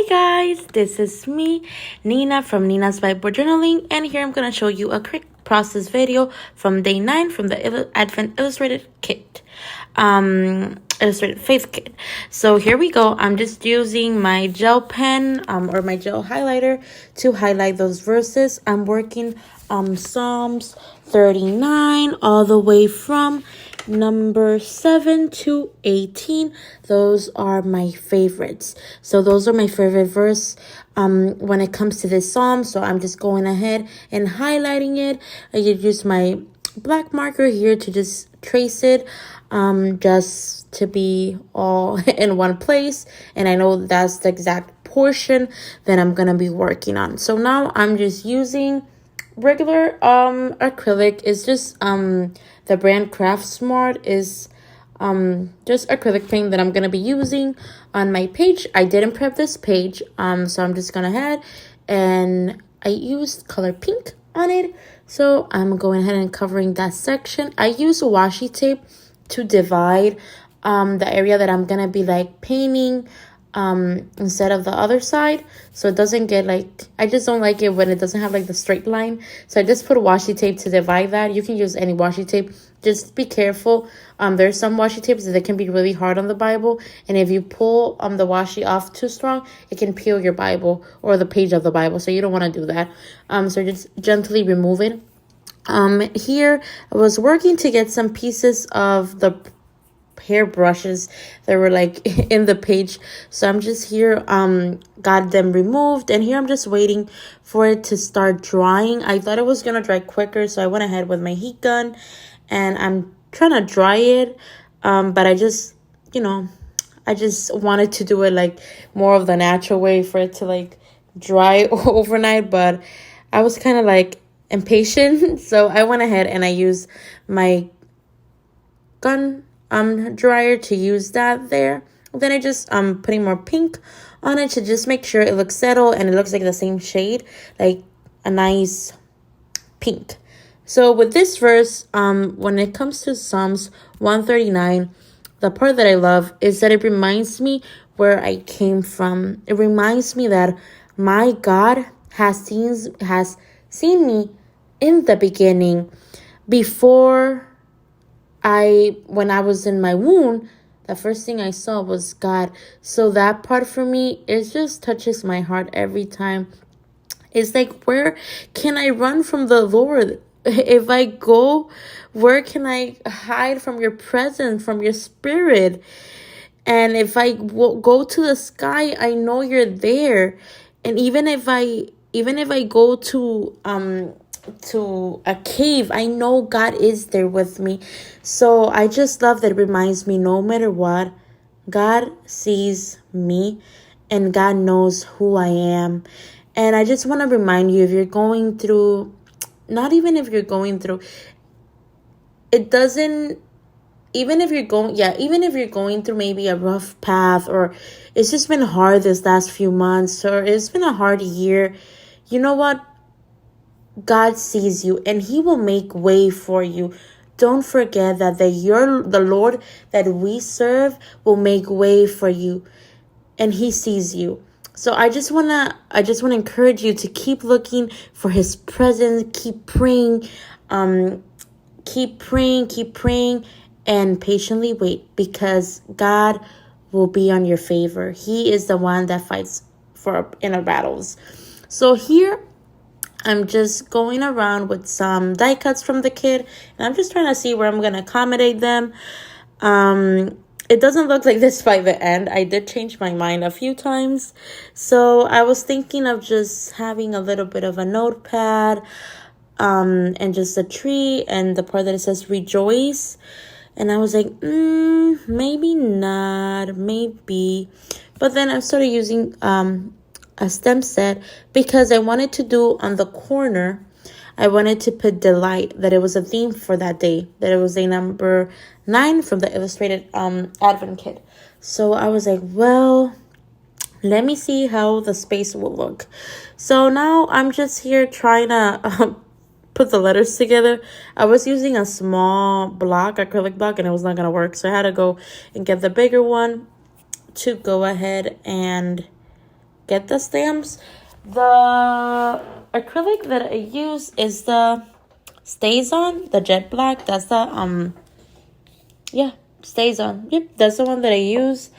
Hey guys, this is me, Nina from Nina's Bible Journaling, and here I'm going to show you a quick process video from day 9 from the Advent Illustrated Kit, Illustrated Faith Kit. So here we go. I'm just using my gel pen or my gel highlighter to highlight those verses. I'm working Psalms 39 all the way from number 7 to 18. Those are my favorites. So those are my favorite verse when it comes to this psalm. So I'm just going ahead and highlighting it. I use my black marker here to just trace it, just to be all in one place. And I know that's the exact portion that I'm gonna be working on. So now I'm just using regular acrylic. Is just the brand Craft Smart is just acrylic paint that I'm gonna be using on my page. I didn't prep this page, so I'm just gonna head and I used color pink on it. So I'm going ahead and covering that section. I use washi tape to divide the area that I'm gonna be like painting instead of the other side, so it doesn't get like, I just don't like it when it doesn't have like the straight line. So I just put washi tape to divide that. You can use any washi tape, just be careful. There's some washi tapes that can be really hard on the Bible, and if you pull the washi off too strong, it can peel your Bible or the page of the Bible, so you don't want to do that. So just gently remove it. Here I was working to get some pieces of the hair brushes that were like in the page, so I'm just here got them removed, and here I'm just waiting for it to start drying. I thought it was gonna dry quicker, so I went ahead with my heat gun and I'm trying to dry it, but I just wanted to do it like more of the natural way for it to like dry overnight, but I was kind of like impatient. So I went ahead and I used my gun dryer to use that there. Then I just putting more pink on it to just make sure it looks settled and it looks like the same shade, like a nice pink. So with this verse, when it comes to Psalms 139, the part that I love is that it reminds me where I came from. It reminds me that my God has seen me in the beginning, before when I was in my womb. The first thing I saw was God. So that part for me, it just touches my heart every time. It's like, where can I run from the Lord? If I go, where can I hide from your presence, from your spirit? And if I go to the sky, I know you're there. And even if I go to a cave, I know God is there with me. So I just love that it reminds me, no matter what, God sees me and God knows who I am. And I just want to remind you, if you're going through, not even if you're going through, it doesn't, even if you're going through maybe a rough path, or it's just been hard this last few months, or it's been a hard year, you know what? God sees you and he will make way for you. Don't forget that the Lord that we serve will make way for you, and he sees you. So I just want to encourage you to keep looking for his presence, keep praying, and patiently wait, because God will be on your favor. He is the one that fights in our battles. So here I'm just going around with some die cuts from the kit, and I'm just trying to see where I'm going to accommodate them. It doesn't look like this by the end. I did change my mind a few times. So I was thinking of just having a little bit of a notepad, and just a tree and the part that it says rejoice. And I was like, maybe not, maybe. But then I started using a stem set, because I wanted to do on the corner, I wanted to put delight, that it was a theme for that day, that it was day number 9 from the Illustrated Advent Kit. So I was like, well, let me see how the space will look. So now I'm just here trying to put the letters together. I was using a small acrylic block, and it was not going to work. So I had to go and get the bigger one to go ahead and get the stamps. The acrylic that I use is the StazOn, the jet black. That's the yeah, StazOn. Yep, that's the one that I use.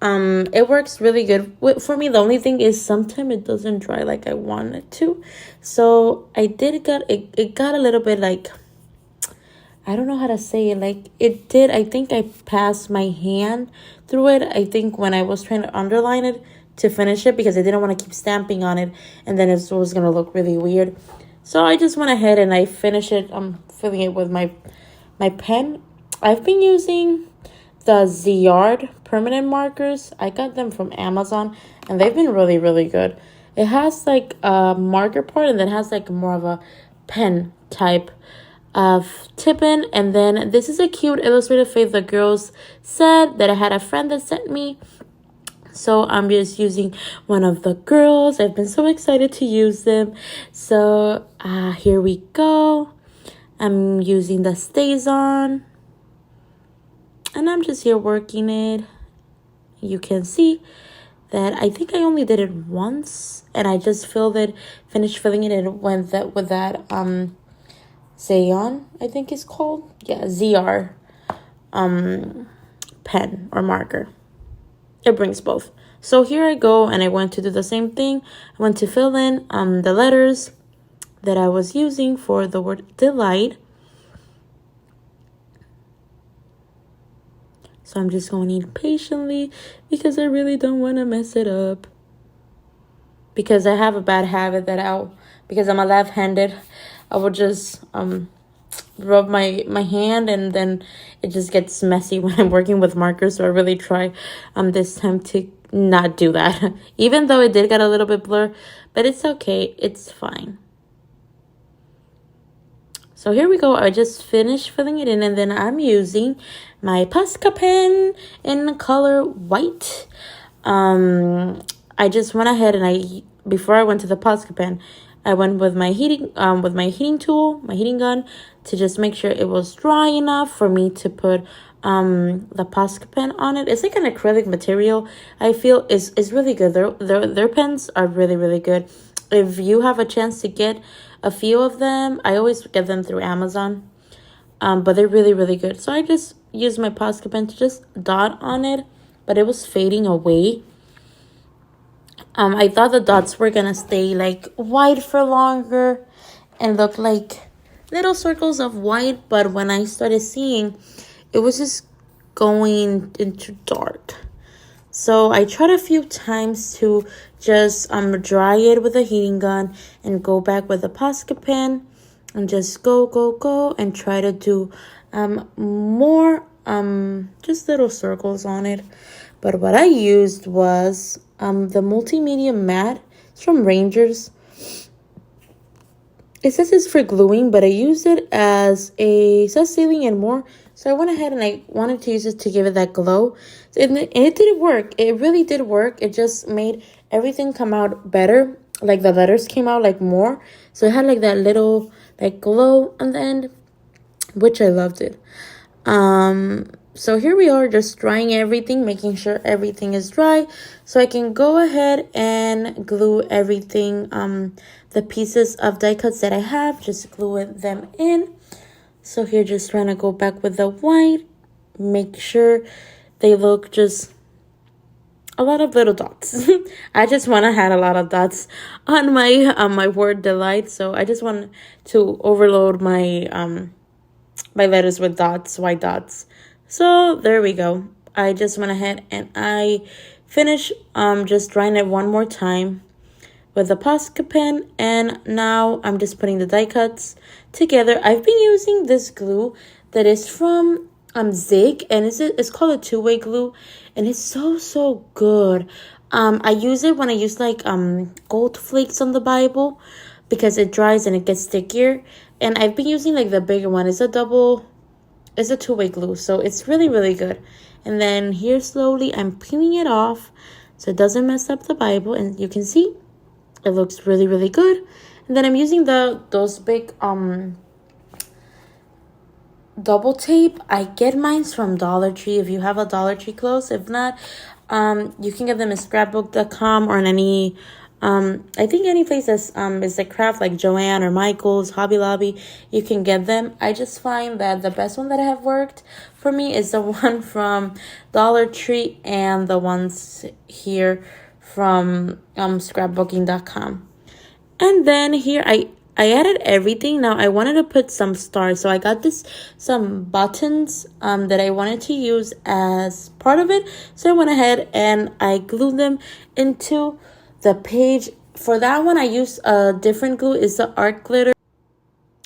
It works really good for me. The only thing is sometimes it doesn't dry like I want it to. So I did got it got a little bit like, I don't know how to say it. Like it did. I think I passed my hand through it. I think when I was trying to underline it to finish it, because I didn't want to keep stamping on it, and then it was gonna look really weird. So I just went ahead and I finished it. I'm filling it with my pen. I've been using the Ziyard permanent markers. I got them from Amazon, and they've been really, really good. It has like a marker part, and then has like more of a pen type of tip-in. And then this is a cute illustrated face the girls said that I had a friend that sent me. So I'm just using one of the girls. I've been so excited to use them. So here we go. I'm using the StazOn, and I'm just here working it. You can see that I think I only did it once, and I just finished filling it in with that Zayon, I think it's called. Yeah, ZR pen or marker. It brings both. So here I go, and I went to do the same thing. I went to fill in the letters that I was using for the word delight. So I'm just going to eat patiently because I really don't want to mess it up. Because I have a bad habit that because I'm a left-handed, I will just rub my hand, and then it just gets messy when I'm working with markers. So I really try this time to not do that. Even though it did get a little bit blur, but it's okay. It's fine. So here we go. I just finished filling it in, and then I'm using my Posca pen in color white. I just went ahead and before I went to the Posca pen, I went with my heating tool, my heating gun, to just make sure it was dry enough for me to put the Posca pen on it. It's like an acrylic material. I feel is really good. Their pens are really, really good. If you have a chance to get a few of them, I always get them through Amazon. But they're really, really good. So I just used my Posca pen to just dot on it, but it was fading away. I thought the dots were gonna stay like white for longer and look like little circles of white, but when I started seeing, it was just going into dark. So I tried a few times to just dry it with a heating gun and go back with a Posca pen and just go and try to do more just little circles on it. But what I used was the multimedia matte. It's from Rangers. It says it's for gluing, but I used it as it says sealing and more. So I went ahead and I wanted to use it to give it that glow. And it did work. It really did work. It just made everything come out better. Like the letters came out like more. So it had like that little like glow on the end, which I loved it. So here we are, just drying everything, making sure everything is dry so I can go ahead and glue everything, the pieces of die cuts that I have, just glue them in. So here, just trying to go back with the white, make sure they look just a lot of little dots. I just want to have a lot of dots on my word delight, so I just want to overload my my letters with dots, white dots. So there we go. I just went ahead and I finished just drying it one more time with the Posca pen, and now I'm just putting the die cuts together. I've been using this glue that is from Zig, and it's called a two-way glue, and it's so good. I use it when I use like gold flakes on the Bible because it dries and it gets stickier. And I've been using like the bigger one. It's a two-way glue, so it's really good. And then here slowly I'm peeling it off so it doesn't mess up the Bible, and you can see it looks really good. And then I'm using those big double tape. I get mine from Dollar Tree if you have a Dollar Tree close. If not, you can get them at scrapbook.com or in any I think any place that's is a craft like Joann or Michael's, Hobby Lobby, you can get them. I just find that the best one that have worked for me is the one from Dollar Tree and the ones here from scrapbooking.com. And then here I added everything. Now I wanted to put some stars, so I got some buttons that I wanted to use as part of it. So I went ahead and I glued them into the page. For that one, I used a different glue. It's the Art Glitter.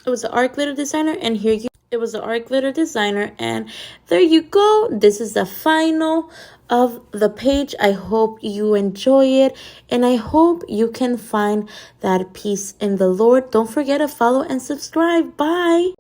It was the Art Glitter Designer, and it was the Art Glitter Designer, and there you go. This is the final of the page. I hope you enjoy it, and I hope you can find that peace in the Lord. Don't forget to follow and subscribe. Bye.